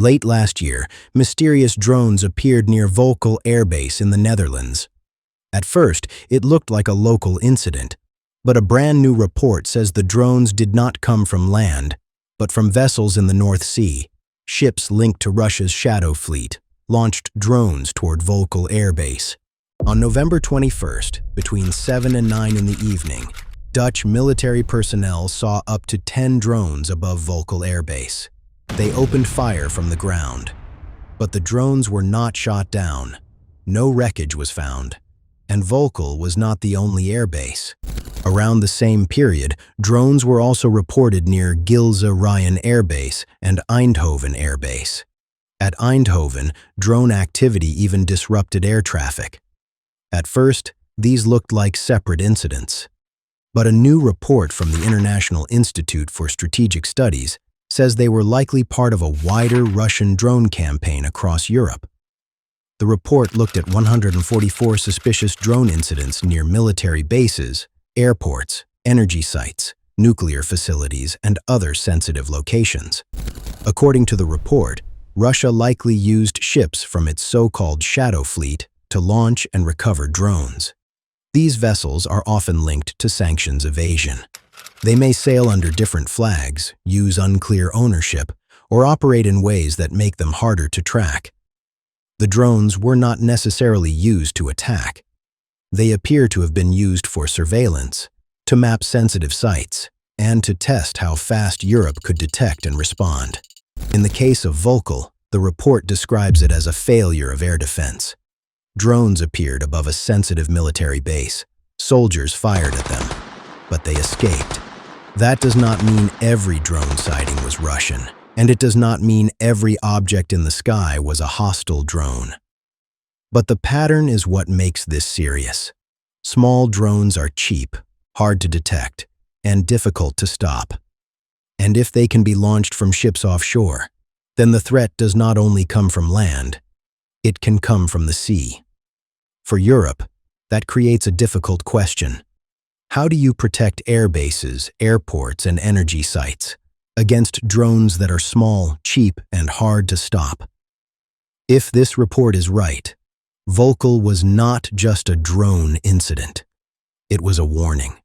Late last year, mysterious drones appeared near Volkel Air Base in the Netherlands. At first, it looked like a local incident, but a brand new report says the drones did not come from land, but from vessels in the North Sea. Ships linked to Russia's Shadow Fleet launched drones toward Volkel Air Base. On November 21st, between 7 and 9 in the evening, Dutch military personnel saw up to 10 drones above Volkel Air Base. They opened fire from the ground, but the drones were not shot down. No wreckage was found, and Volkel was not the only airbase. Around the same period, drones were also reported near Gilze Ryan Air Base and Eindhoven Air Base. At Eindhoven, drone activity even disrupted air traffic. At first, these looked like separate incidents. But a new report from the International Institute for Strategic Studies says they were likely part of a wider Russian drone campaign across Europe. The report looked at 144 suspicious drone incidents near military bases, airports, energy sites, nuclear facilities, and other sensitive locations. According to the report, Russia likely used ships from its so-called Shadow Fleet to launch and recover drones. These vessels are often linked to sanctions evasion. They may sail under different flags, use unclear ownership, or operate in ways that make them harder to track. The drones were not necessarily used to attack. They appear to have been used for surveillance, to map sensitive sites, and to test how fast Europe could detect and respond. In the case of Volkel, the report describes it as a failure of air defense. Drones appeared above a sensitive military base. Soldiers fired at them, but they escaped. That does not mean every drone sighting was Russian, and it does not mean every object in the sky was a hostile drone. But the pattern is what makes this serious. Small drones are cheap, hard to detect, and difficult to stop. And if they can be launched from ships offshore, then the threat does not only come from land, it can come from the sea. For Europe, that creates a difficult question. How do you protect air bases, airports, and energy sites against drones that are small, cheap, and hard to stop? If this report is right, Volkel was not just a drone incident. It was a warning.